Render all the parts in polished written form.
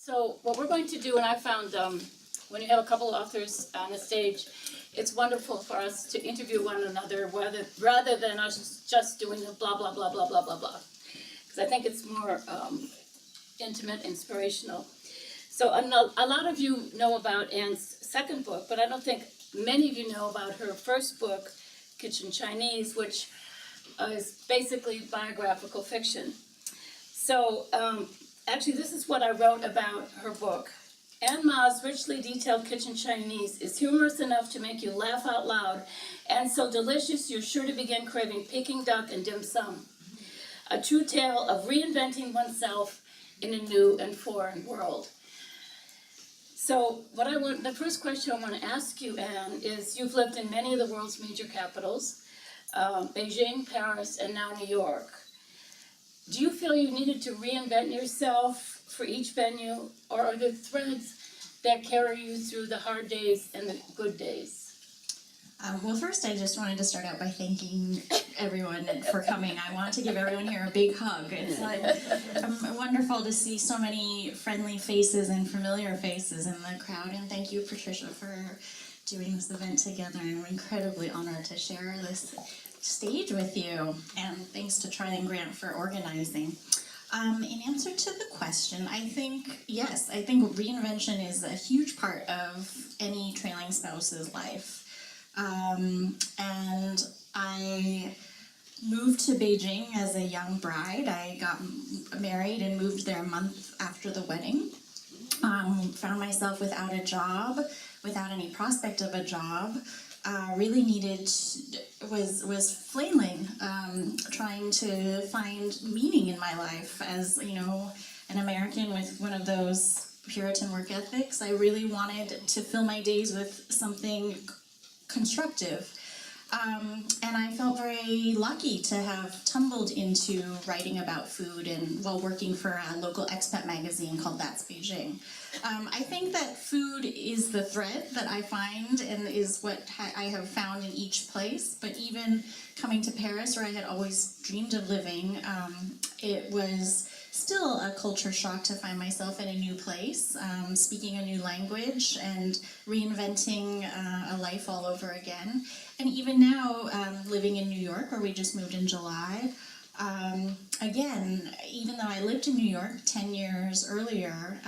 So what we're going to do, and I found when you have a couple authors on the stage, it's wonderful for us to interview one another rather than us just doing the blah, blah, blah, blah, blah, blah, blah. Because I think it's more intimate, inspirational. So a lot of you know about Ann's second book, but I don't think many of you know about her first book, Kitchen Chinese, which is basically biographical fiction. So actually, this is what I wrote about her book. Ann Ma's richly detailed Kitchen Chinese is humorous enough to make you laugh out loud, and so delicious you're sure to begin craving Peking duck and dim sum. A true tale of reinventing oneself in a new and foreign world. So the first question I want to ask you, Ann, is you've lived in many of the world's major capitals, Beijing, Paris, and now New York. Do you feel you needed to reinvent yourself for each venue, or are there threads that carry you through the hard days and the good days? Well, first I just wanted to start out by thanking everyone for coming. I want to give everyone here a big hug. It's like wonderful to see so many friendly faces and familiar faces in the crowd, and thank you, Patricia, for doing this event together. I'm incredibly honored to share this stage with you, and thanks to Charlie and Grant for organizing. In answer to the question, I think, yes, I think reinvention is a huge part of any trailing spouse's life. And I moved to Beijing as a young bride. I got married and moved there a month after the wedding. Found myself without a job, without any prospect of a job. Really was flailing, trying to find meaning in my life as, you know, an American with one of those Puritan work ethics. I really wanted to fill my days with something constructive. And I felt very lucky to have tumbled into writing about food and while working for a local expat magazine called That's Beijing. I think that food is the thread that I find and is what I have found in each place, but even coming to Paris, where I had always dreamed of living, it was still a culture shock to find myself in a new place, speaking a new language and reinventing a life all over again. And even now, living in New York, where we just moved in July, again, even though I lived in New York 10 years earlier,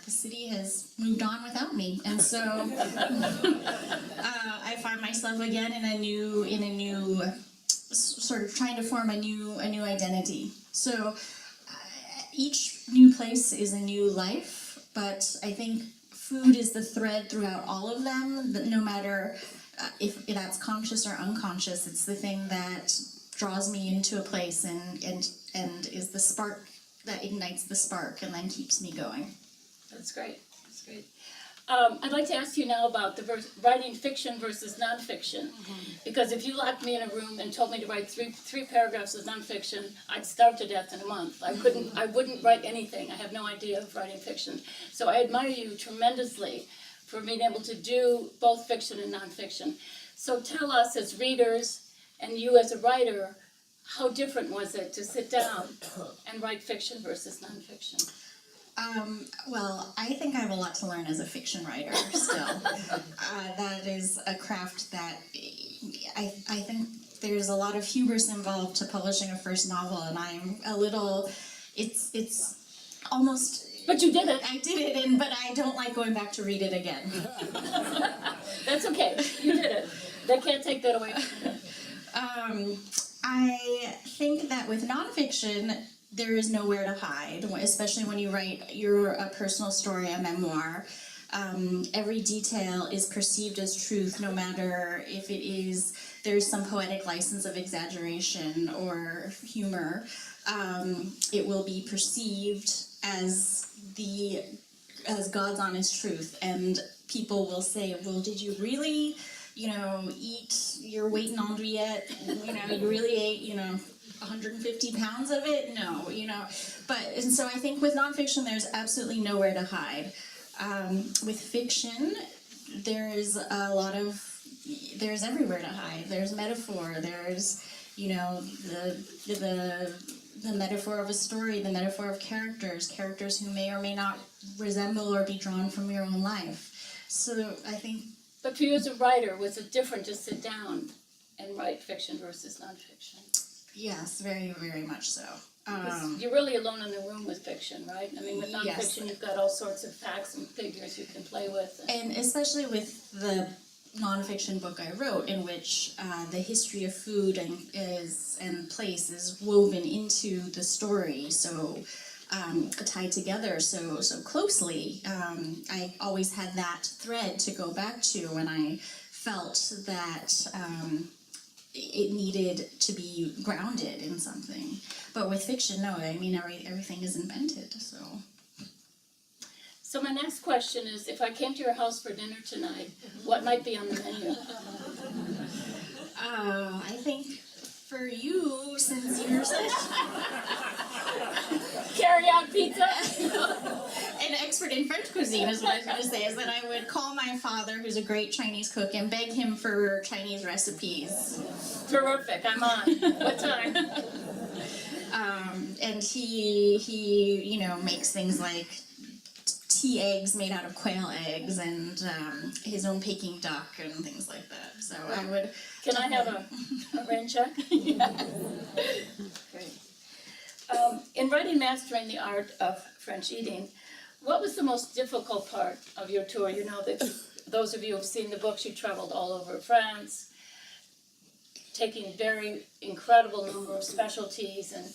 the city has moved on without me, and so I find myself again in a new sort of trying to form a new identity. So each new place is a new life, but I think food is the thread throughout all of them, that no matter if that's conscious or unconscious, it's the thing that draws me into a place and is the spark that ignites the spark and then keeps me going. That's great. That's great. I'd like to ask you now about the writing fiction versus nonfiction, because if you locked me in a room and told me to write three paragraphs of nonfiction, I'd starve to death in a month. I wouldn't write anything. I have no idea of writing fiction. So I admire you tremendously for being able to do both fiction and nonfiction. So tell us as readers and you as a writer, how different was it to sit down and write fiction versus nonfiction? Well, I think I have a lot to learn as a fiction writer still. That is a craft that I think there's a lot of hubris involved to publishing a first novel, and I'm a little, it's almost... But you did it. I did it, but I don't like going back to read it again. That's okay. You did it. They can't take that away from you. I think that with nonfiction, there is nowhere to hide, especially when you write a personal story, a memoir. Every detail is perceived as truth, no matter if there's some poetic license of exaggeration or humor. It will be perceived as God's honest truth, and people will say, well, did you really, eat your weight in andouillette? You really ate, 150 pounds of it? No, and so I think with nonfiction, there's absolutely nowhere to hide. With fiction, there's everywhere to hide. There's metaphor, there's, the the metaphor of a story, the metaphor of characters who may or may not resemble or be drawn from your own life. So I think... But for you as a writer, was it different to sit down and write fiction versus nonfiction? Yes, very, very much so. You're really alone in the room with fiction, right? I mean, with nonfiction, yes. You've got all sorts of facts and figures you can play with. And especially with the nonfiction book I wrote, in which the history of food and place is woven into the story, so tied together so closely. I always had that thread to go back to when I felt that it needed to be grounded in something. But with fiction, no, I mean, everything is invented, so. So my next question is, if I came to your house for dinner tonight, what might be on the menu? I think for you, since you're such Carry-out pizza? an expert in French cuisine, is what I was going to say, is that I would call my father, who's a great Chinese cook, and beg him for Chinese recipes. Terrific, I'm on. What time? And he makes things like tea eggs made out of quail eggs and his own Peking duck and things like that. So I would... Can I have a rain check? Great. In writing Mastering the Art of French Eating, what was the most difficult part of your tour? You know that those of you who have seen the books, you traveled all over France, taking very incredible number of specialties and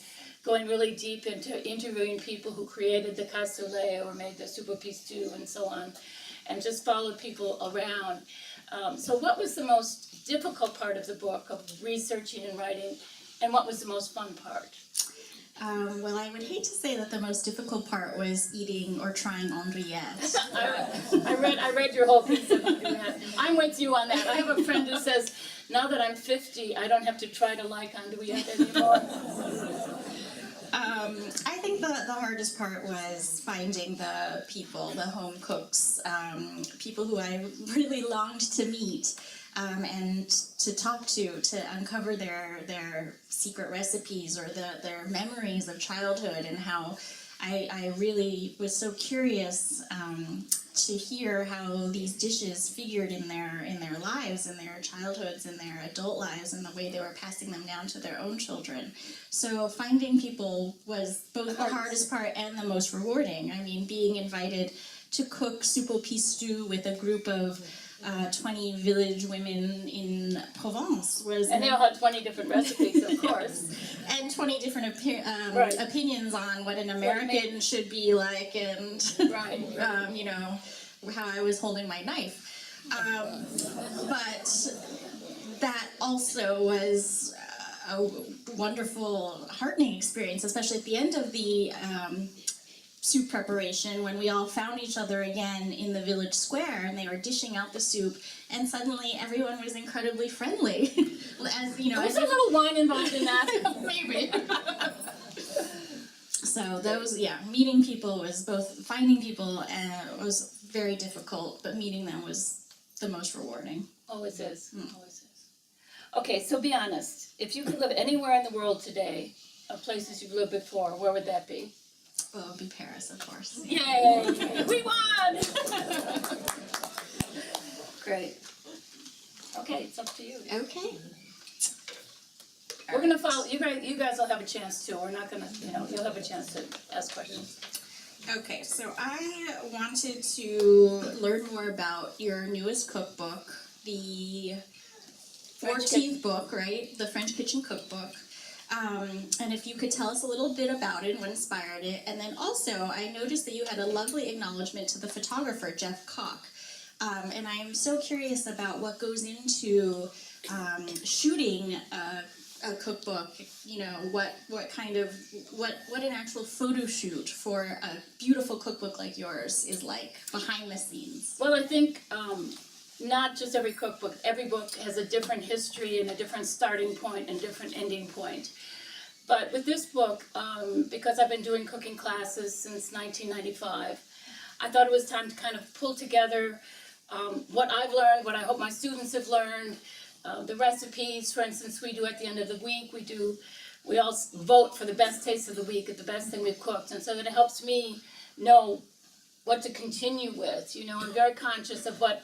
going really deep into interviewing people who created the cassoulet or made the soup au pistou and so on, and just followed people around. So what was the most difficult part of the book, of researching and writing, and what was the most fun part? Well, I would hate to say that the most difficult part was eating or trying andouillettes. I read your whole piece of andouillette. I'm with you on that. I have a friend who says, now that I'm 50, I don't have to try to like andouillette anymore. I think the hardest part was finding the people, the home cooks, people who I really longed to meet and to talk to uncover their secret recipes or their memories of childhood, and how I really was so curious to hear how these dishes figured in their lives, in their childhoods, in their adult lives, and the way they were passing them down to their own children. So finding people was both the hardest part and the most rewarding. I mean, being invited to cook soup au pistou with a group of 20 village women in Provence was... And they all had 20 different recipes, of course. And 20 different right. opinions on what an American should be like, and right. How I was holding my knife. But that also was a wonderful, heartening experience, especially at the end of the soup preparation, when we all found each other again in the village square and they were dishing out the soup, and suddenly everyone was incredibly friendly. As you know, was there a little wine involved in that? Maybe. So meeting people was both, finding people was very difficult, but meeting them was the most rewarding. Always is. Always is. Okay, so be honest. If you could live anywhere in the world today, of places you've lived before, where would that be? Well, it would be Paris, of course. Yay! We won! Great. Okay, it's up to you. Okay. We're gonna follow. You guys will have a chance too. We're not gonna. You'll have a chance to ask questions. Okay, so I wanted to learn more about your newest cookbook, the 14th book, right? The French Kitchen Cookbook. And if you could tell us a little bit about it and what inspired it. And then also, I noticed that you had a lovely acknowledgement to the photographer, Jeff Koch. And I'm so curious about what goes into shooting a cookbook, what an actual photo shoot for a beautiful cookbook like yours is like, behind the scenes. Well, I think not just every cookbook, every book has a different history and a different starting point and different ending point. But with this book, because I've been doing cooking classes since 1995, I thought it was time to kind of pull together what I've learned, what I hope my students have learned, the recipes. For instance, we do at the end of the week, we do we all vote for the best taste of the week, the best thing we've cooked, and so that it helps me know what to continue with. You know, I'm very conscious of what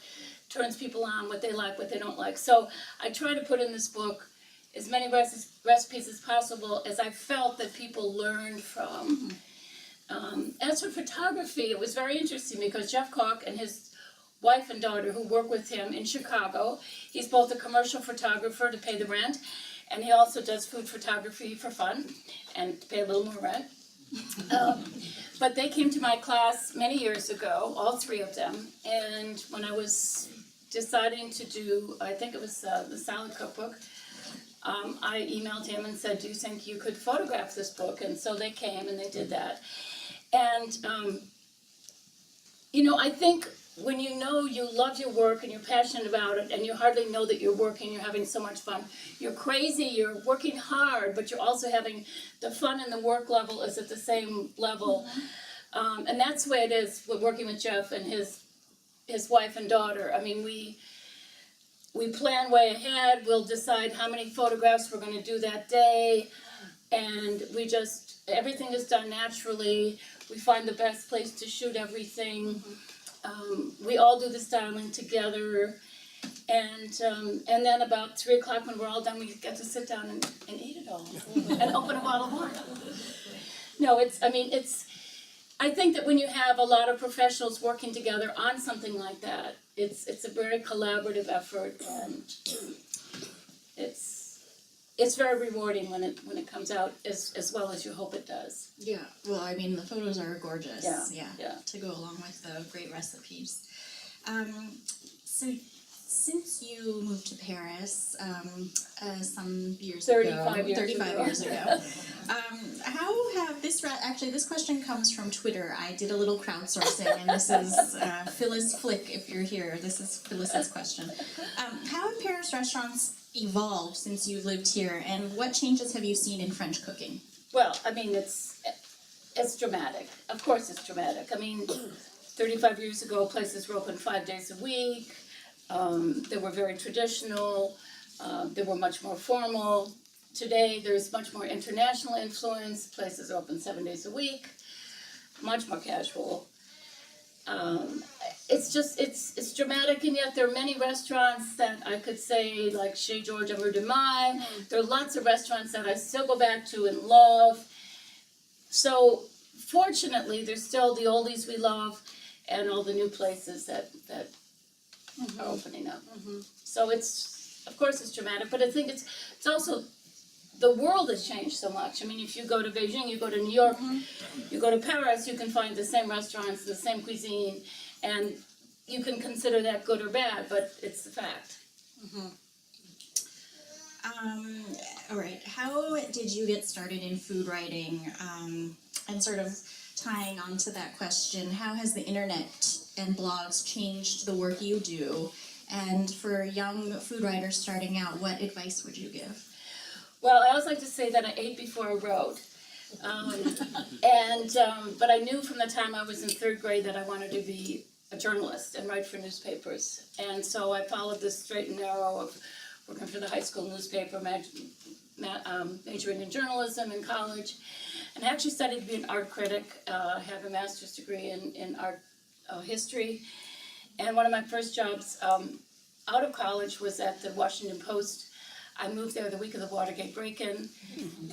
turns people on, what they like, what they don't like. So I try to put in this book as many recipes as possible as I felt that people learned from. As for photography, it was very interesting because Jeff Koch and his wife and daughter who work with him in Chicago, he's both a commercial photographer to pay the rent, and he also does food photography for fun and to pay a little more rent. But they came to my class many years ago, all three of them, and when I was deciding to do, I think it was the salad cookbook, I emailed him and said, do you think you could photograph this book? And so they came and they did that. And, you know, I think when you know you love your work and you're passionate about it and you hardly know that you're working, you're having so much fun, you're crazy, you're working hard, but you're also having the fun and the work level is at the same level. And that's the way it is with working with Jeff and his wife and daughter. I mean, we plan way ahead, we'll decide how many photographs we're going to do that day, and everything is done naturally. We find the best place to shoot everything. We all do the styling together, and then about 3 o'clock when we're all done, we get to sit down and eat it all, and open a bottle of wine. No, I think that when you have a lot of professionals working together on something like that, it's a very collaborative effort, and it's very rewarding when it comes out as well as you hope it does. Yeah, well, I mean, the photos are gorgeous. Yeah. To go along with the great recipes. So, since you moved to Paris some years 35 years ago, how have this question comes from Twitter. I did a little crowdsourcing, and this is Phyllis Flick, if you're here. This is Phyllis's question. How have Paris restaurants evolved since you've lived here, and what changes have you seen in French cooking? Well, I mean, it's dramatic. Of course it's dramatic. I mean, 35 years ago, places were open 5 days a week. They were very traditional. They were much more formal. Today, there's much more international influence. Places are open 7 days a week, much more casual. It's dramatic, and yet there are many restaurants that I could say, like Chez Georges and Rue de Mai. There are lots of restaurants that I still go back to and love. So, fortunately, there's still the oldies we love and all the new places that are opening up. So of course it's dramatic, but I think it's also, the world has changed so much. I mean, if you go to Beijing, you go to New York, you go to Paris, you can find the same restaurants, the same cuisine, and you can consider that good or bad, but it's the fact. All right, how did you get started in food writing? And sort of tying on to that question, how has the internet and blogs changed the work you do? And for young food writers starting out, what advice would you give? Well, I always like to say that I ate before I wrote. But I knew from the time I was in 3rd grade that I wanted to be a journalist and write for newspapers. And so I followed this straight and narrow of working for the high school newspaper, majoring in journalism in college. And I actually studied to be an art critic. I have a master's degree in art history. And one of my first jobs out of college was at the Washington Post. I moved there the week of the Watergate break-in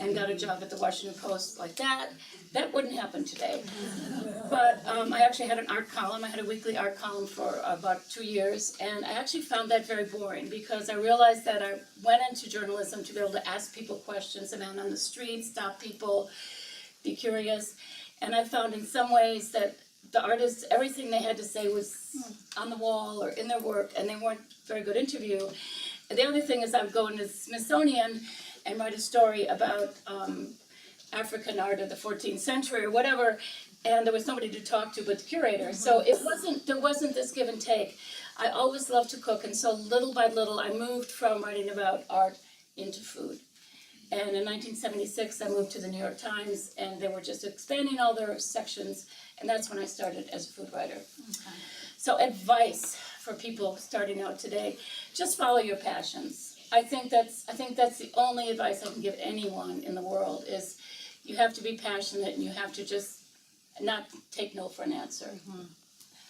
and got a job at the Washington Post like that. That wouldn't happen today. But I actually had an art column. I had a weekly art column for about 2 years, and I actually found that very boring because I realized that I went into journalism to be able to ask people questions, a man on the street, stop people, be curious. And I found in some ways that the artists, everything they had to say was on the wall or in their work, and they weren't very good interview. And the other thing is I would go into the Smithsonian and write a story about African art of the 14th century or whatever, and there was nobody to talk to but the curator. So there wasn't this give and take. I always loved to cook, and so little by little I moved from writing about art into food. And in 1976 I moved to the New York Times, and they were just expanding all their sections, and that's when I started as a food writer. So advice for people starting out today, just follow your passions. I think that's the only advice I can give anyone in the world is you have to be passionate and you have to just not take no for an answer.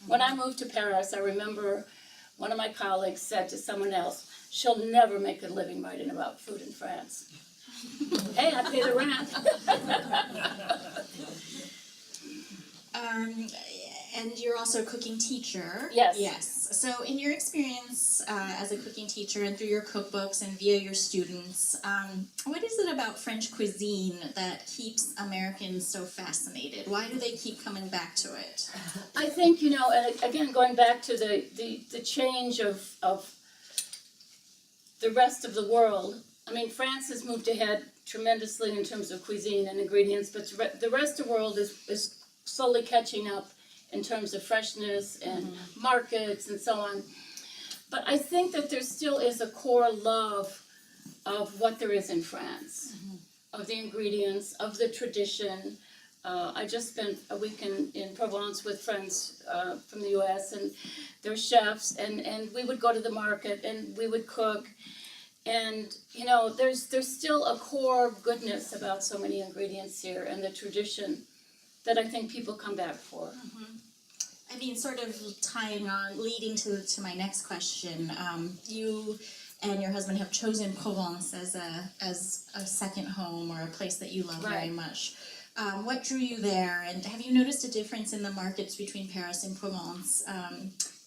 When I moved to Paris, I remember one of my colleagues said to someone else, "She'll never make a living writing about food in France." Hey, I pay the rent. And you're also a cooking teacher. Yes. Yes. So in your experience as a cooking teacher and through your cookbooks and via your students, what is it about French cuisine that keeps Americans so fascinated? Why do they keep coming back to it? I think, and again, going back to the change of the rest of the world, I mean, France has moved ahead tremendously in terms of cuisine and ingredients, but the rest of the world is slowly catching up in terms of freshness and markets and so on. But I think that there still is a core love of what there is in France, of the ingredients, of the tradition. I just spent a week in Provence with friends from the US, and they're chefs, and we would go to the market and we would cook. And, there's still a core goodness about so many ingredients here and the tradition that I think people come back for. I mean, sort of tying on, leading to my next question. You and your husband have chosen Provence as a second home or a place that you love very much. What drew you there, and have you noticed a difference in the markets between Paris and Provence?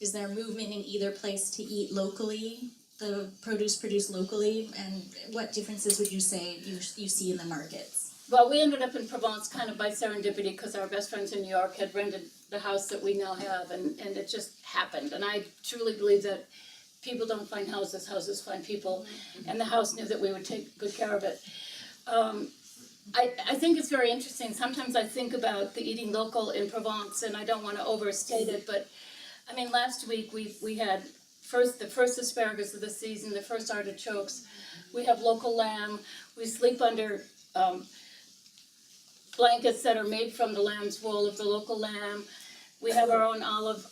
Is there movement in either place to eat locally, the produce produced locally, and what differences would you say you see in the markets? Well, we ended up in Provence kind of by serendipity because our best friends in New York had rented the house that we now have, and it just happened. And I truly believe that people don't find houses, houses find people, and the house knew that we would take good care of it. I think it's very interesting. Sometimes I think about the eating local in Provence, and I don't want to overstate it, but I mean, last week we had the first asparagus of the season, the first artichokes. We have local lamb. We sleep under blankets that are made from the lamb's wool of the local lamb. We have our own olive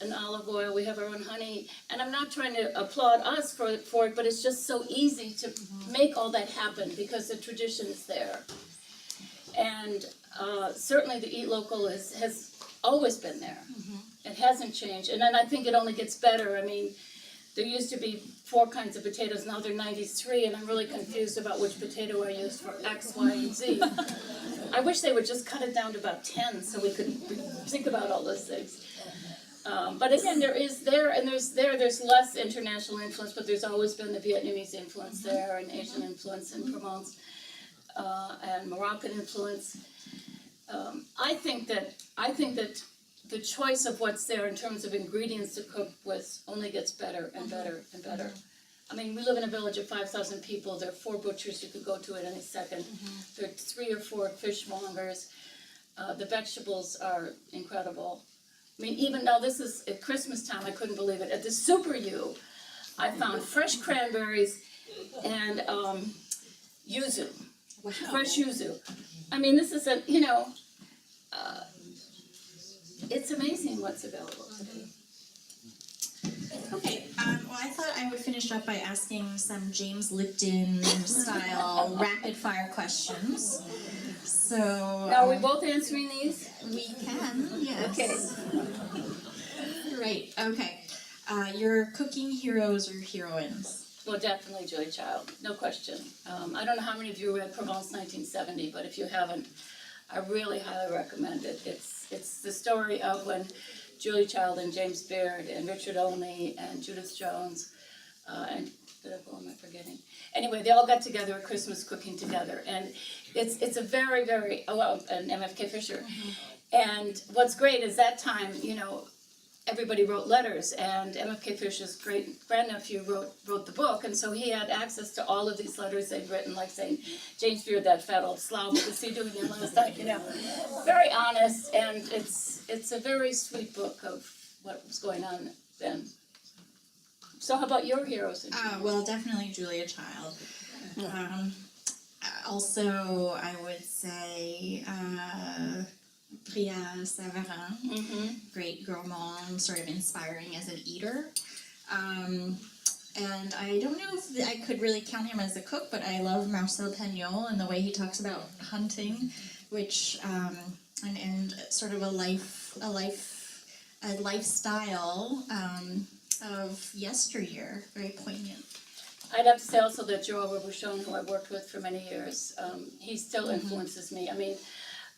oil. We have our own honey. And I'm not trying to applaud us for it, but it's just so easy to make all that happen because the tradition is there. And certainly the eat local has always been there. It hasn't changed. And then I think it only gets better. I mean, there used to be 4 kinds of potatoes, now there are 93, and I'm really confused about which potato I use for X, Y, and Z. I wish they would just cut it down to about 10 so we could think about all those things. But again, there's less international influence, but there's always been the Vietnamese influence there, and Asian influence in Provence, and Moroccan influence. I think that the choice of what's there in terms of ingredients to cook with only gets better and better and better. I mean, we live in a village of 5,000 people. There are 4 butchers you could go to at any second. There are 3 or 4 fishmongers. The vegetables are incredible. I mean, even now this is at Christmas time, I couldn't believe it. At the Super U, I found fresh cranberries and yuzu, fresh yuzu. I mean, this is it's amazing what's available today. Okay, well, I thought I would finish up by asking some James Lipton-style rapid-fire questions. So... Now, are we both answering these? We can, yes. Okay. Great, okay. Your cooking heroes or heroines? Well, definitely Julia Child, no question. I don't know how many of you read Provence 1970, but if you haven't, I really highly recommend it. It's the story of when Julia Child and James Beard and Richard Olney and Judith Jones and who am I forgetting? Anyway, they all got together at Christmas cooking together, and it's a very, very and MFK Fisher. And what's great is that time, everybody wrote letters, and MFK Fisher's great grandnephew wrote the book, and so he had access to all of these letters they'd written, like saying, James Beard, that fat old slob, what was he doing there last night, Very honest, and it's a very sweet book of what was going on then. So how about your heroes? Well, definitely Julia Child. Also, I would say Priya Savarin, great gourmand, sort of inspiring as an eater. And I don't know if I could really count him as a cook, but I love Marcel Pagnol and the way he talks about hunting, which and sort of a lifestyle of yesteryear, very poignant. I'd have to say also that Joel Robuchon, who I worked with for many years, he still influences me. I mean,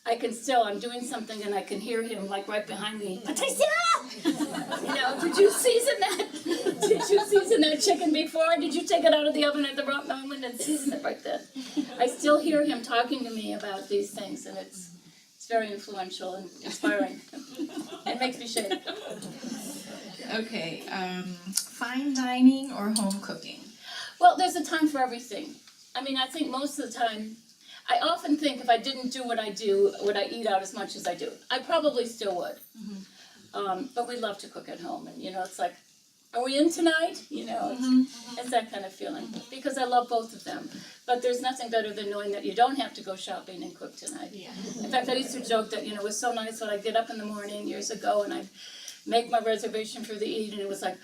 I'm doing something and I can hear him like right behind me, Patricia! Did you season that? Did you season that chicken before? Did you take it out of the oven at the right moment and season it right then? I still hear him talking to me about these things, and it's very influential and inspiring. It makes me shake. Okay, fine dining or home cooking? Well, there's a time for everything. I mean, I think most of the time, I often think if I didn't do what I do, would I eat out as much as I do? I probably still would. But we love to cook at home, and it's like, are we in tonight? It's that kind of feeling, because I love both of them. But there's nothing better than knowing that you don't have to go shopping and cook tonight. Yeah. In fact, I used to joke that, it was so nice when I'd get up in the morning years ago and I'd make my reservation for the eat, and it was like,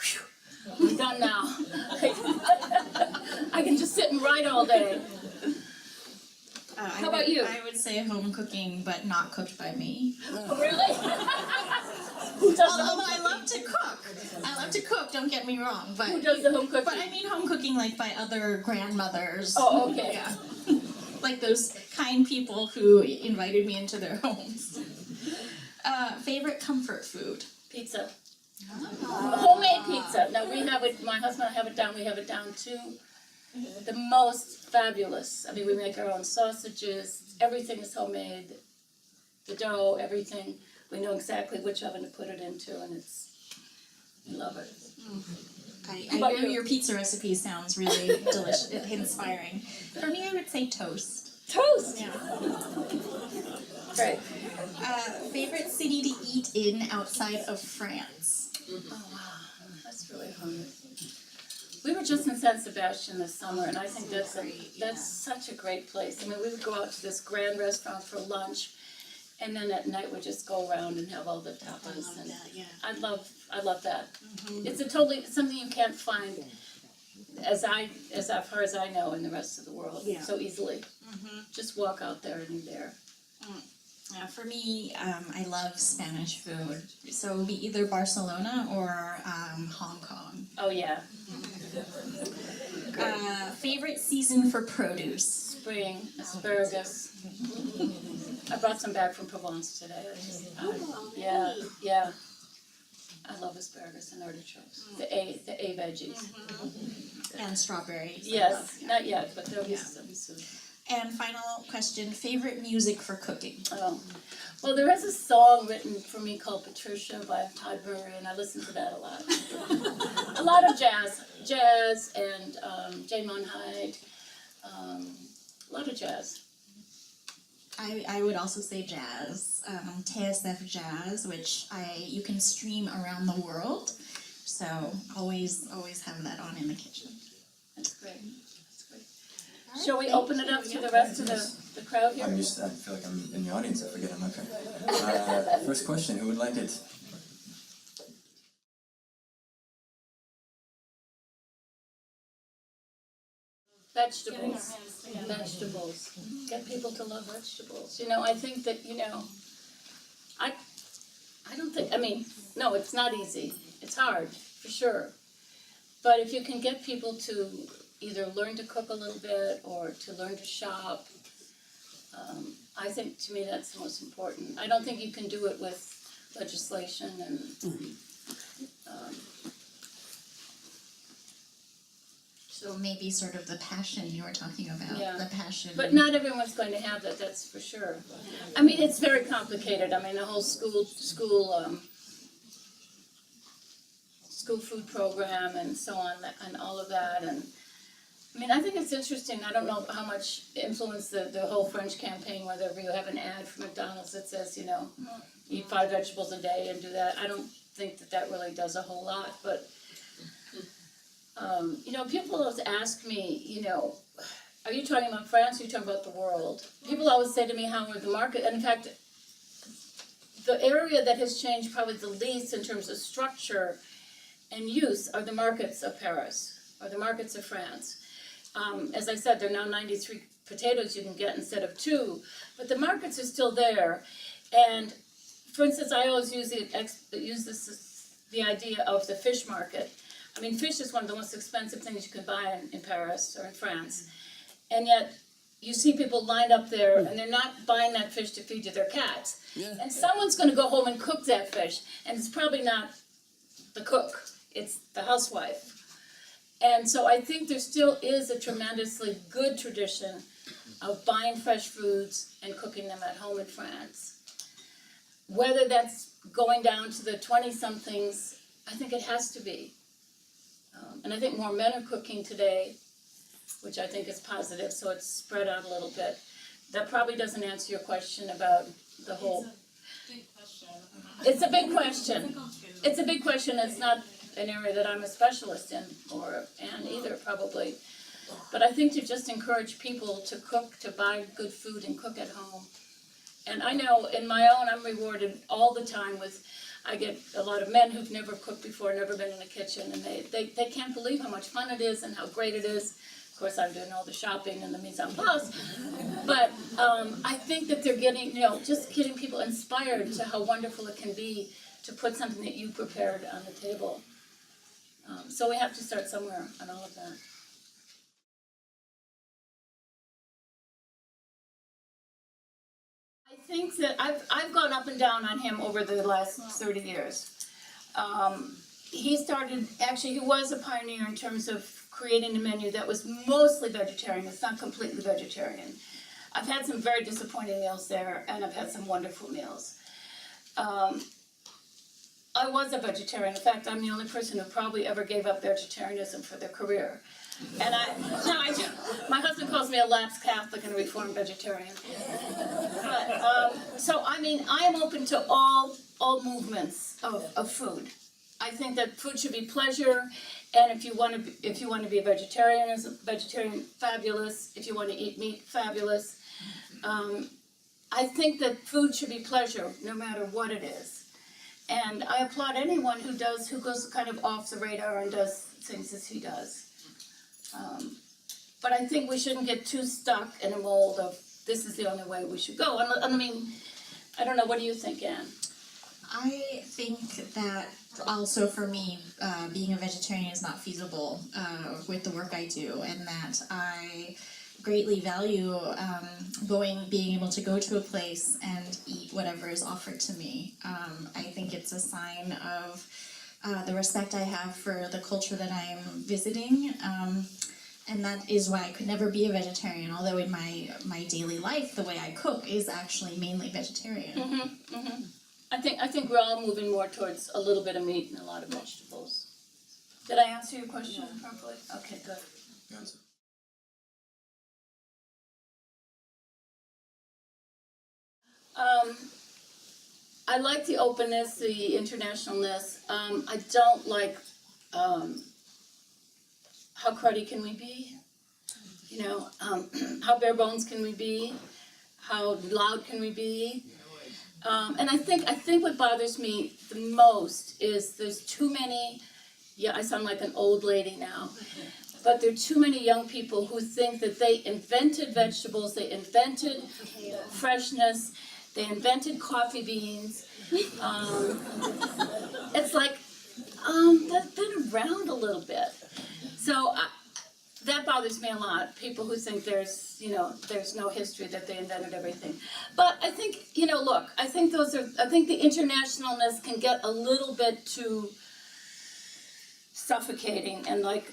whew, we're done now. I can just sit and write all day. How about you? I would say home cooking, but not cooked by me. Oh, really? Who does the home Although I love to cook. I love to cook, don't get me wrong. But Who does the home cooking? But I mean home cooking like by other grandmothers. Oh, okay. Yeah. Like those kind people who invited me into their homes. Favorite comfort food? Pizza. Homemade pizza. Now we have it, my husband and I we have it down to the most fabulous. I mean, we make our own sausages, everything is homemade, the dough, everything. We know exactly which oven to put it into, and I love it. I know your pizza recipe sounds really delicious, inspiring. For me, I would say toast. Toast! Yeah. Great. Favorite city to eat in outside of France? Oh, wow. That's really hard. We were just in San Sebastian this summer, and I think that's such a great place. I mean, we would go out to this grand restaurant for lunch, and then at night we'd just go around and have all the tapas. I love that. It's something you can't find as far as I know in the rest of the world so easily. Just walk out there and you're there. For me, I love Spanish food, so it would be either Barcelona or Hong Kong. Oh yeah. Favorite season for produce? Spring, asparagus. I brought some back from Provence today. Yeah. I love asparagus and artichokes. The A veggies. And strawberries. Yes, not yet, but they'll be soon. And final question, favorite music for cooking? Oh. Well, there is a song written for me called Patricia by Todd Murray, and I listen to that a lot. A lot of jazz and Jane Monheit, a lot of jazz. I would also say jazz, TSF Jazz, which you can stream around the world, so always have that on in the kitchen. That's great. Shall we open it up to the rest of the crowd here? I feel like I'm in the audience, I forget I'm up here. First question, who would like it? Vegetables. Vegetables. Get people to love vegetables. I think that, I don't think, no, it's not easy. It's hard, for sure. But if you can get people to either learn to cook a little bit or to learn to shop, I think, to me, that's the most important. I don't think you can do it with legislation and so maybe sort of the passion you were talking about, the passion. But not everyone's going to have that, that's for sure. I mean, it's very complicated. I mean, the whole school food program and so on, and all of that. And I mean, I think it's interesting. I don't know how much influence the whole French campaign, whether you have an ad for McDonald's that says, eat 5 vegetables a day and do that. I don't think that really does a whole lot, but people always ask me, are you talking about France or are you talking about the world? People always say to me, how are the market, and in fact, the area that has changed probably the least in terms of structure and use are the markets of Paris, or the markets of France. As I said, there are now 93 potatoes you can get instead of 2, but the markets are still there. And for instance, I always use the idea of the fish market. I mean, fish is one of the most expensive things you can buy in Paris or in France. And yet, you see people lined up there, and they're not buying that fish to feed to their cats. Yeah. And someone's going to go home and cook that fish, and it's probably not the cook, it's the housewife. And so I think there still is a tremendously good tradition of buying fresh foods and cooking them at home in France. Whether that's going down to the 20-somethings, I think it has to be. And I think more men are cooking today, which I think is positive, so it's spread out a little bit. That probably doesn't answer your question about the whole... It's a big question. It's a big question. It's not an area that I'm a specialist in, or Ann either, probably. But I think to just encourage people to cook, to buy good food and cook at home. And I know in my own, I'm rewarded all the time with, I get a lot of men who've never cooked before, never been in a kitchen, and they can't believe how much fun it is and how great it is. Of course, I'm doing all the shopping and the mise en place, but I think that they're getting, just getting people inspired to how wonderful it can be to put something that you prepared on the table. So we have to start somewhere on all of that. I think that I've gone up and down on him over the last 30 years. He was a pioneer in terms of creating a menu that was mostly vegetarian. It's not completely vegetarian. I've had some very disappointing meals there, and I've had some wonderful meals. I was a vegetarian. In fact, I'm the only person who probably ever gave up vegetarianism for their career. And my husband calls me a lapsed Catholic and a reformed vegetarian. But, so, I mean, I am open to all movements of food. I think that food should be pleasure, and if you want to be a vegetarian, fabulous. If you want to eat meat, fabulous. I think that food should be pleasure, no matter what it is. And I applaud anyone who goes kind of off the radar and does things as he does. But I think we shouldn't get too stuck in a mold of this is the only way we should go. I mean, I don't know. What do you think, Ann? I think that also for me, being a vegetarian is not feasible with the work I do, and that I greatly value being able to go to a place and eat whatever is offered to me. I think it's a sign of the respect I have for the culture that I'm visiting. And that is why I could never be a vegetarian, although in my daily life, the way I cook is actually mainly vegetarian. Mm-hmm, mm-hmm. I think we're all moving more towards a little bit of meat and a lot of vegetables. Did I answer your question properly? Okay, good. Yes. I like the openness, the internationalness. I don't like how cruddy can we be? How bare bones can we be? How loud can we be? And I think what bothers me the most is there's too many, I sound like an old lady now, but there are too many young people who think that they invented vegetables, they invented freshness, they invented coffee beans. It's like, that's been around a little bit. So that bothers me a lot. People who think there's no history, that they invented everything. But I think, look, I think the internationalness can get a little bit too suffocating, and like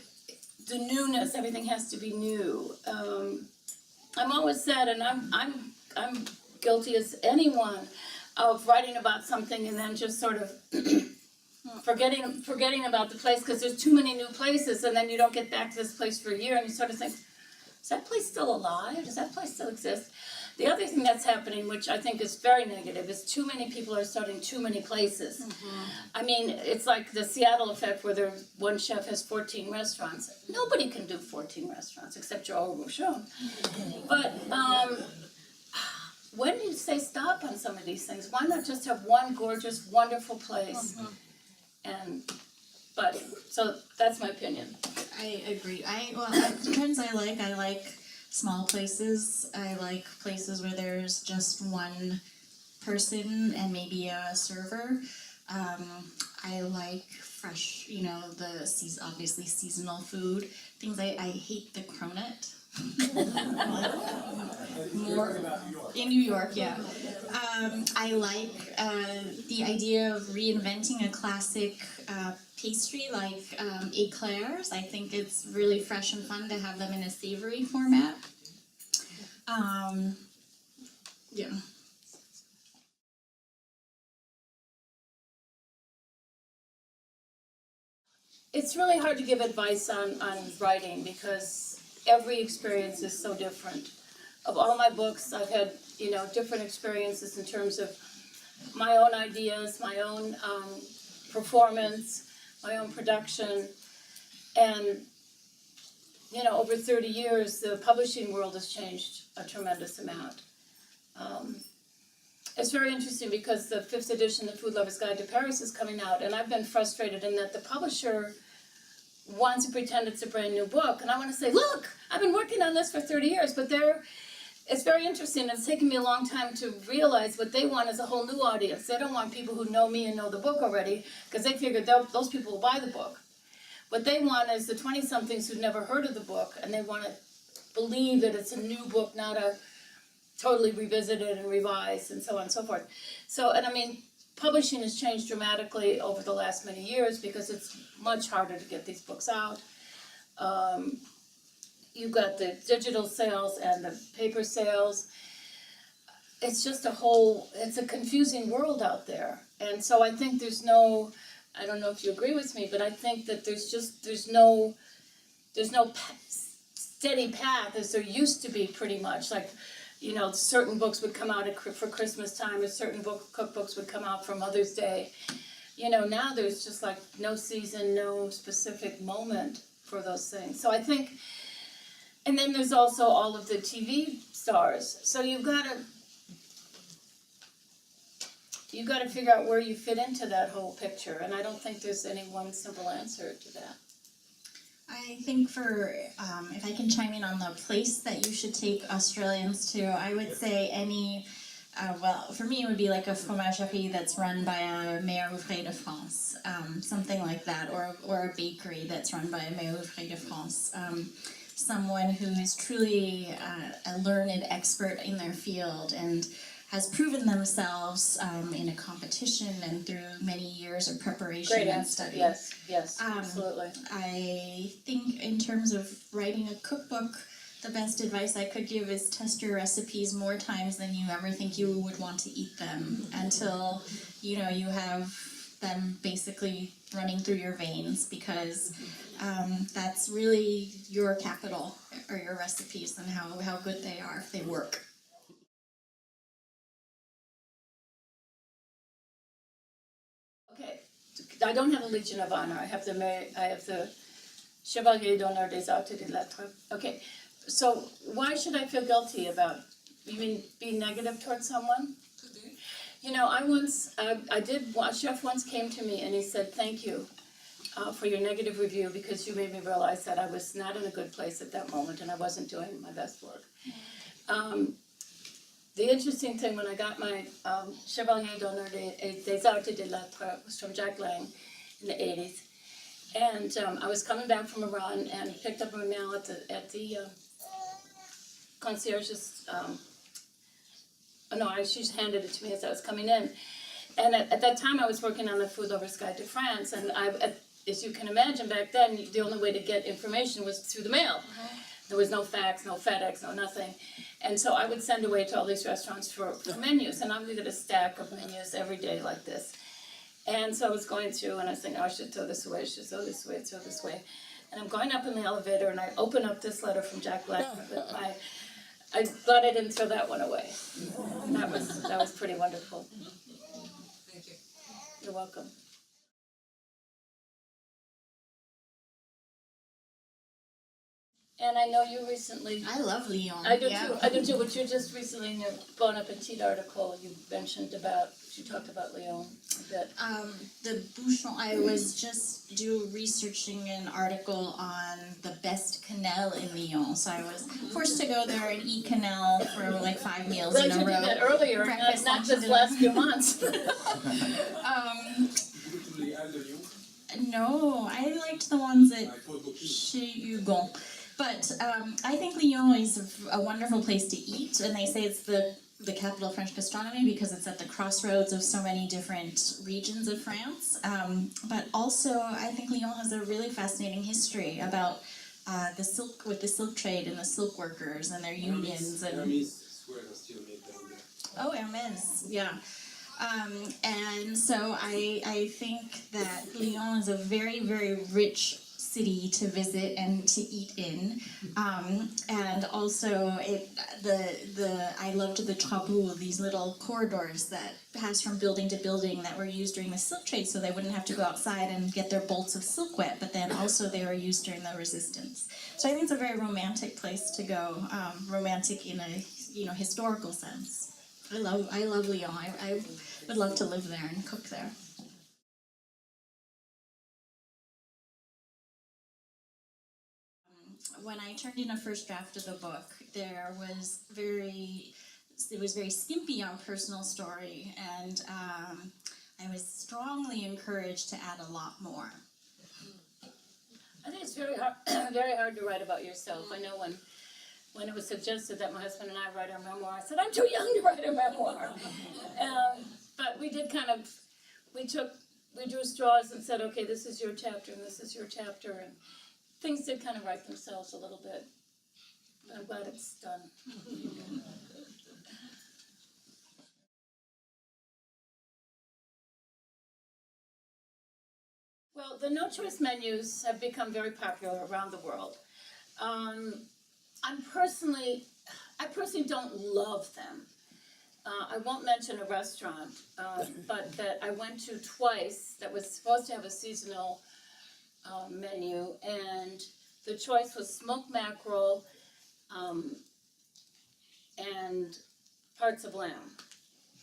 the newness, everything has to be new. I'm always sad, and I'm guilty as anyone of writing about something and then just sort of forgetting about the place because there's too many new places, and then you don't get back to this place for a year, and you sort of think, is that place still alive? Does that place still exist? The other thing that's happening, which I think is very negative, is too many people are starting too many places. Mm-hmm. I mean, it's like the Seattle effect where one chef has 14 restaurants. Nobody can do 14 restaurants except Joel Rochon. Mm-hmm. But when do you say stop on some of these things? Why not just have one gorgeous, wonderful place? Mm-hmm. And But, so that's my opinion. I agree. Trends I like small places. I like places where there's just one person and maybe a server. I like fresh, obviously seasonal food. Things I hate the cronut. More in New York, yeah. I like the idea of reinventing a classic pastry like eclairs. I think it's really fresh and fun to have them in a savory format. Yeah. It's really hard to give advice on writing because every experience is so different. Of all my books, I've had, different experiences in terms of my own ideas, my own performance, my own production. And, over 30 years, the publishing world has changed a tremendous amount. It's very interesting because the 5th edition of Food Lover's Guide to Paris is coming out, and I've been frustrated in that the publisher wants to pretend it's a brand new book, and I want to say, look, I've been working on this for 30 years, but it's very interesting. It's taken me a long time to realize what they want is a whole new audience. They don't want people who know me and know the book already, because they figure those people will buy the book. What they want is the 20-somethings who've never heard of the book, and they want to believe that it's a new book, not a totally revisited and revised, and so on and so forth. So, publishing has changed dramatically over the last many years because it's much harder to get these books out. You've got the digital sales and the paper sales. It's just it's a confusing world out there. And so I think I don't know if you agree with me, but I think that there's no steady path as there used to be pretty much. Like, certain books would come out for Christmas time, and certain cookbooks would come out for Mother's Day. Now there's just like no season, no specific moment for those things. So I think, and then there's also all of the TV stars. So you've got to figure out where you fit into that whole picture, and I don't think there's any one simple answer to that. I think if I can chime in on the place that you should take Australians to, I would say for me it would be like a fromagerie that's run by a Maire Ouvrier de France, something like that, or a bakery that's run by a Maire Ouvrier de France. Someone who is truly a learned expert in their field and has proven themselves in a competition and through many years of preparation and study. Yes, absolutely. I think in terms of writing a cookbook, the best advice I could give is test your recipes more times than you ever think you would want to eat them until you have them basically running through your veins, because that's really your capital, or your recipes, and how good they are if they work. Okay, I don't have the Legion of Honor. I have the Chevalier d'Honneur des Arts et des Lettres. Okay, so why should I feel guilty about, you mean being negative towards someone? A chef once came to me and he said, thank you for your negative review, because you made me realize that I was not in a good place at that moment and I wasn't doing my best work. The interesting thing, when I got my Chevalier d'Honneur des Arts et des Lettres, was from Jack Lang in the 80s. And I was coming back from Iran and picked up my mail at the concierge's, she just handed it to me as I was coming in. And at that time I was working on the Food Lover's Guide to France, and as you can imagine, back then the only way to get information was through the mail. There was no fax, no FedEx, no nothing. And so I would send away to all these restaurants for menus, and I would get a stack of menus every day like this. And so I was going through, and I was thinking, I should throw this away, I should throw this away, throw this away. And I'm going up in the elevator, and I open up this letter from Jack Lang. I thought I didn't throw that one away. That was pretty wonderful. Thank you. You're welcome. And I know you recently, I love Lyon. I do too, but you just recently in your Bon Appetit article, you mentioned about, you talked about Lyon a bit. The Bouchon, I was just researching an article on the best quenelle in Lyon. So I was forced to go there and eat quenelle for like 5 meals Glad in a you row. did that earlier, Breakfast, not lunch, this and last few dinner. months. No, I liked the ones at Chez Hugon. But I think Lyon is a wonderful place to eat, and they say it's the capital of French gastronomy because it's at the crossroads of so many different regions of France. But also, I think Lyon has a really fascinating history about the silk trade and the silk workers and their unions and Hermès, yeah. And so I think that Lyon is a very, very rich city to visit and to eat in. And also I loved the traboules, these little corridors that passed from building to building that were used during the silk trade so they wouldn't have to go outside and get their bolts of silk wet, but then also they were used during the resistance. So I think it's a very romantic place to go, romantic in a historical sense. I love Lyon. I would love to live there and cook there. When I turned in a first draft of the book, it was very skimpy on personal story, and I was strongly encouraged to add a lot more. I think it's very hard, very hard to write about yourself. I know when it was suggested that my husband and I write our memoir, I said, I'm too young to write a memoir. But we did we drew straws and said, okay, this is your chapter and this is your chapter, and things did kind of write themselves a little bit. But I'm glad it's done. Well, the no-choice menus have become very popular around the world. I personally don't love them. I won't mention a restaurant, but that I went to twice that was supposed to have a seasonal menu, and the choice was smoked mackerel and parts of lamb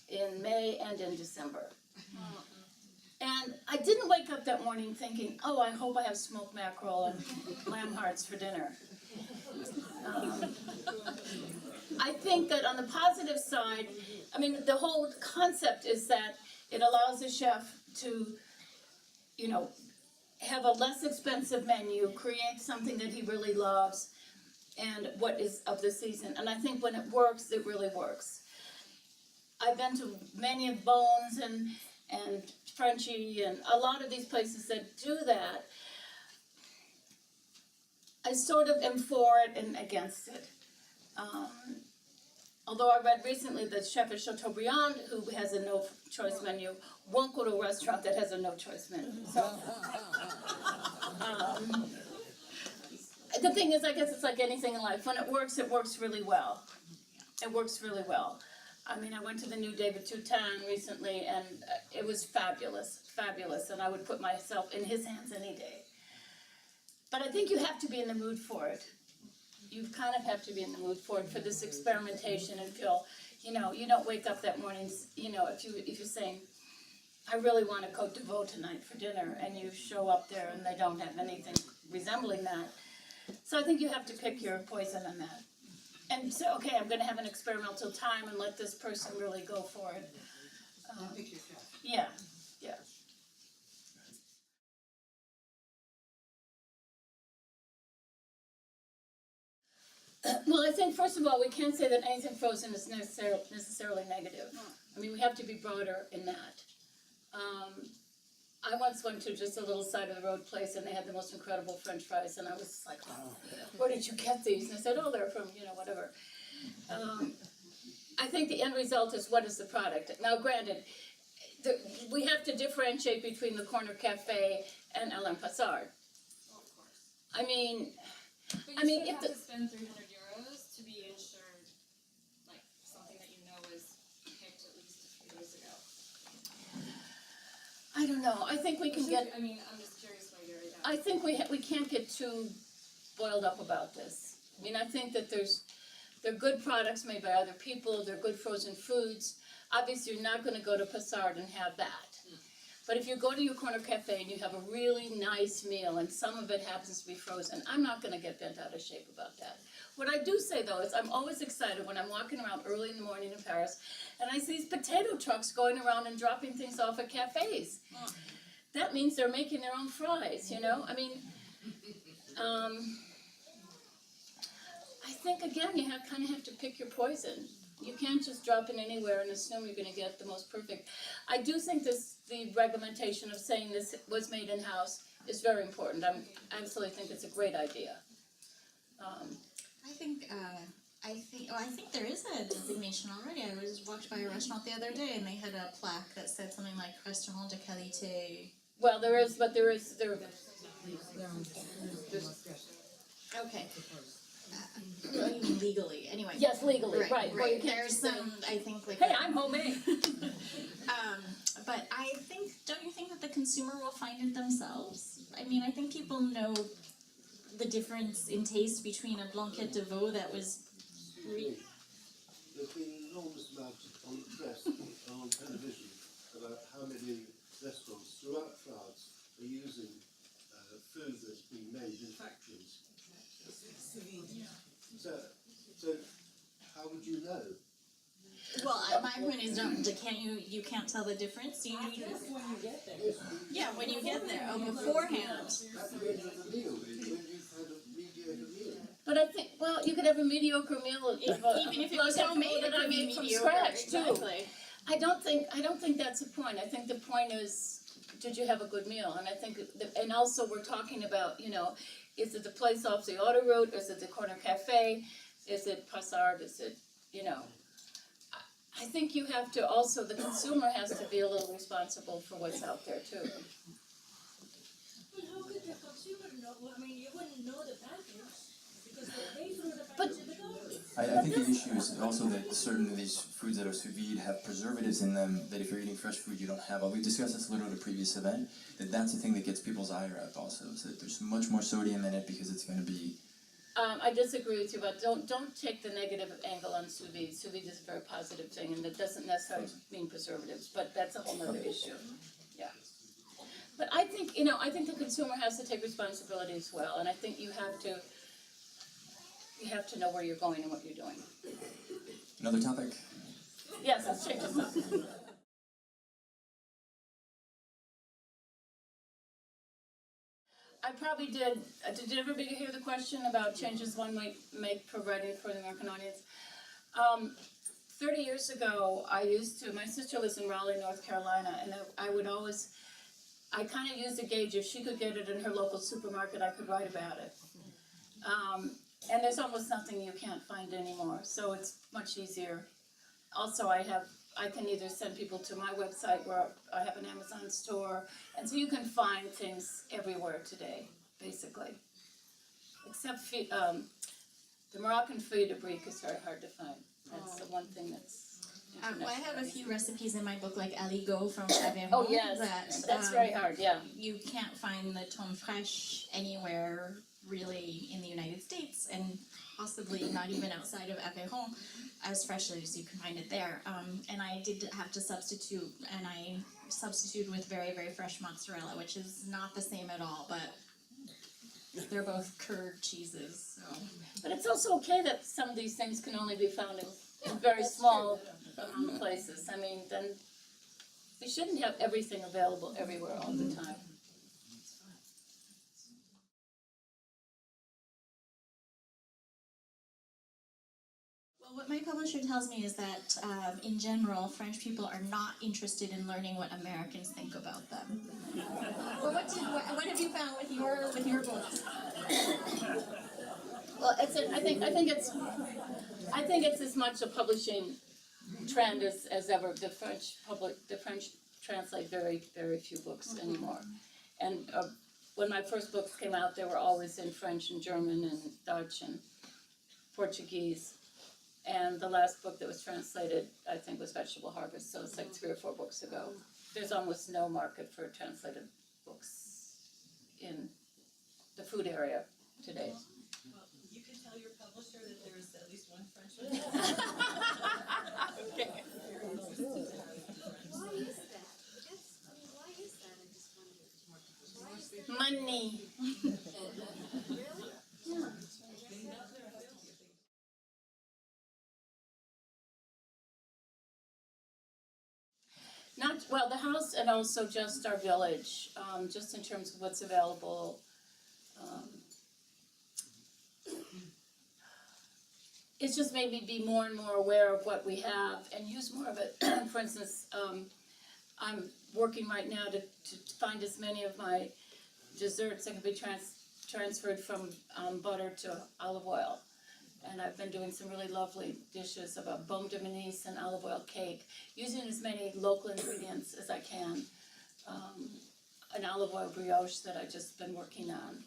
in May and in December. And I didn't wake up that morning thinking, oh, I hope I have smoked mackerel and lamb hearts for dinner. I think that on the positive side, I mean, the whole concept is that it allows the chef to, have a less expensive menu, create something that he really loves, and what is of the season. And I think when it works, it really works. I've been to many of Bones and Frenchy and a lot of these places that do that. I sort of am for it and against it. Although I read recently that chef at Chateaubriand, who has a no-choice menu, won't go to a restaurant that has a no-choice menu. So, the thing is, I guess it's like anything in life. When it works really well. It works really well. I mean, I went to the new David Toutain recently, and it was fabulous, and I would put myself in his hands any day. But I think you have to be in the mood for it. You kind of have to be in the mood for it, for this experimentation, and feel, you don't wake up that morning, if you're saying, I really want a Côte de Veau tonight for dinner, and you show up there and they don't have anything resembling that. So I think you have to pick your poison on that. And say, okay, I'm going to have an experimental time and let this person really go for it. Pick your chef. Yeah. Well, I think, first of all, we can't say that anything frozen is necessarily negative. I mean, we have to be broader in that. I once went to just a little side of the road place, and they had the most incredible French fries, and I was like, oh, where did you get these? And I said, oh, they're from, whatever. I think the end result is, what is the product? Now, granted, we have to differentiate between the Corner Cafe and Alain Passard. Well, of course. I mean, But you still have to spend 300 euros to be insured, like, something that you know was picked at least a few days ago. I don't know. I think we can get. I mean, I'm just curious why you're. I think we can't get too boiled up about this. I mean, I think that they're good products made by other people, they're good frozen foods. Obviously, you're not gonna go to Passard and have that. But if you go to your corner cafe and you have a really nice meal and some of it happens to be frozen, I'm not gonna get bent out of shape about that. What I do say though is I'm always excited when I'm walking around early in the morning in Paris and I see these potato trucks going around and dropping things off at cafes. That means they're making their own fries, you know? I mean, I think again you kind of have to pick your poison. You can't just drop it anywhere and assume you're going to get the most perfect. I do think the reglementation of saying this was made in-house is very important. I absolutely think it's a great idea. I think there is a designation already. I walked by a restaurant the other day and they had a plaque that said something like Restaurant de Qualité. Well, there is. Okay. I mean legally, anyway. Yes, legally, right. Well, you can't There's just say, some, I think, like. hey, I'm homemade. But I think, don't you think that the consumer will find it themselves? I mean, I think people know the difference in taste between a blanquette de veau that was. There's been an enormous amount on the press and on television about how many restaurants throughout France are using food that's been made in factories. So how would you know? Well, my point is, you can't tell the difference. You When you get there. yeah, when you get there, beforehand. At the end of the meal, when you've had a mediocre meal. But I think, well, you could have a mediocre meal, Even if it was homemade, that it I could be made from mediocre. scratch too. Exactly. I don't think that's the point. I think the point is, did you have a good meal? And I think, and also we're talking about, you know, is it the place off the autoroute? Is it the corner cafe? Is it Passard? Is it, you know? I think you have to also, the consumer has to be a little responsible for what's out there too. But how could the consumer know? I mean, you wouldn't know the package because they threw the But- package in the garbage. I think the issue is also that certain of these foods that are sous vide have preservatives in them that if you're eating fresh food you don't have. We discussed this a little at a previous event, that's the thing that gets people's ire up also, is that there's much more sodium in it because it's going to be. I disagree with you, but don't take the negative angle on sous vide. Sous vide is a very positive thing, and it doesn't necessarily mean preservatives, but that's a whole other issue. Yeah. But I think, you know, I think the consumer has to take responsibility as well, and I think you have to know where you're going and what you're doing. Another topic? Yes, let's change this up. I probably did everybody hear the question about changes one might make for writing for the American audience? 30 years ago, my sister lives in Raleigh, North Carolina, and I kind of used a gauge, if she could get it in her local supermarket, I could write about it. And there's almost nothing you can't find anymore, so it's much easier. Also, I can either send people to my website where I have an Amazon store, and so you can find things everywhere today, basically. Except the Moroccan feuille de brique is very hard to find. That's the one thing that's Well, I have a few recipes in my book, like aligot from Aveyron. Oh yes, that's very hard, yeah. You can't find the thon fraîche anywhere really in the United States, and possibly not even outside of Aveyron as freshly as you can find it there. And I did have to substitute, and I substituted with very, very fresh mozzarella, which is not the same at all, but they're both curd cheeses, so. But it's also okay that some of these things can only be found in very small places. I mean, then we shouldn't have everything available everywhere all the time. Well, what my publisher tells me is that, in general, French people are not interested in learning what Americans think about them. Well, what have you found with your books? Well, I think it's as much a publishing trend as ever. The French translate very, very few books anymore. And when my first books came out, they were always in French and German and Dutch and Portuguese. And the last book that was translated, I think, was Vegetable Harvest, so it's like 3 or 4 books ago. There's almost no market for translated books in the food area today. Well, you can tell your publisher almost sure that there is at least one French. Okay. Why is that? Why is that? I just wonder. Why is that? Money. Really? Yeah. Not, well, the house and also just our village, just in terms of what's available. It's just made me be more and more aware of what we have and use more of it. For instance, I'm working right now to find as many of my desserts that can be transferred from butter to olive oil. And I've been doing some really lovely dishes about baume de Venise and olive oil cake, using as many local ingredients as I can. An olive oil brioche that I've just been working on.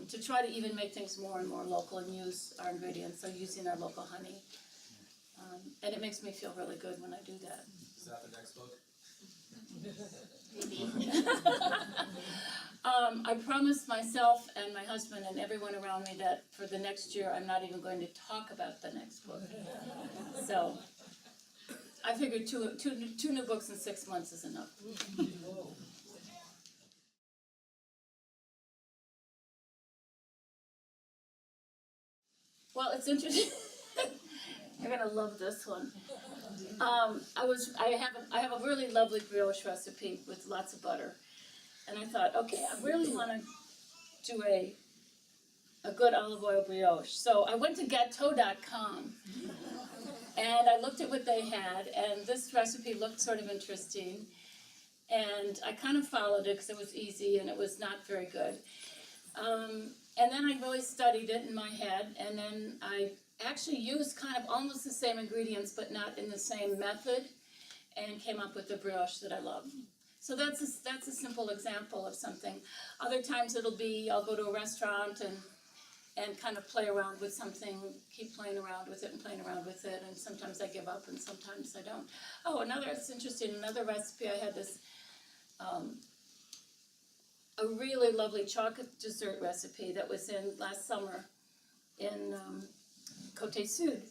To try to even make things more and more local and use our ingredients, so using our local honey. And it makes me feel really good when I do that. Is that the next book? I promised myself and my husband and everyone around me that for the next year, I'm not even going to talk about the next book. So, I figured two new books in 6 months is enough. Well, it's interesting. You're gonna love this one. I have a really lovely brioche recipe with lots of butter, and I thought, okay, I really want to do a good olive oil brioche. So I went to Gâteau.com, and I looked at what they had, and this recipe looked sort of interesting, and I kind of followed it because it was easy and it was not very good. And then I really studied it in my head, and then I actually used kind of almost the same ingredients, but not in the same method, and came up with the brioche that I love. So that's a simple example of something. Other times it'll be, I'll go to a restaurant and kind of play around with something, keep playing around with it and playing around with it, and sometimes I give up and sometimes I don't. Oh, it's interesting, another recipe, I had this, a really lovely chocolate dessert recipe that was in last summer in Côte Sud.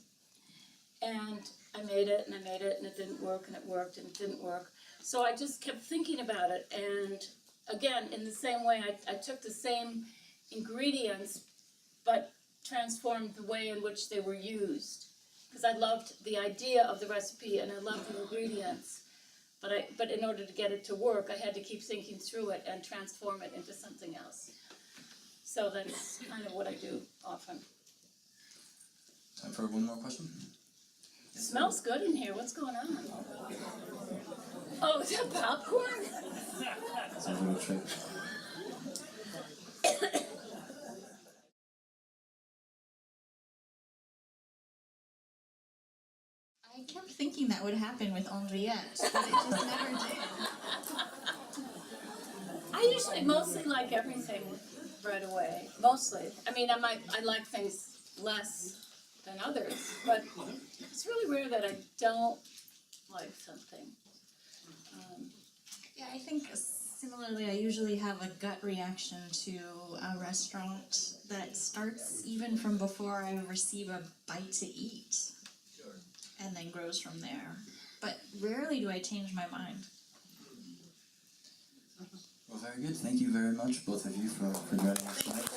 And I made it and it didn't work and it worked and it didn't work. So I just kept thinking about it, and again, in the same way, I took the same ingredients but transformed the way in which they were used. Because I loved the idea of the recipe and I loved the ingredients. But in order to get it to work, I had to keep thinking through it and transform it into something else. So that's kind of what I do often. Time for one more question? It smells good in here. What's going on? Oh, is that popcorn? It's a little trick. I kept thinking that would happen with Henriette, but it just never did. I usually mostly like everything right away. Mostly. I mean, I like things less than others, but it's really rare that I don't like something. Yeah, I think similarly, I usually have a gut reaction to a restaurant that starts even from before I receive a bite to eat. Sure. And then grows from there. But rarely do I change my mind. Well, very good. Thank you very much, both of you, for joining us tonight.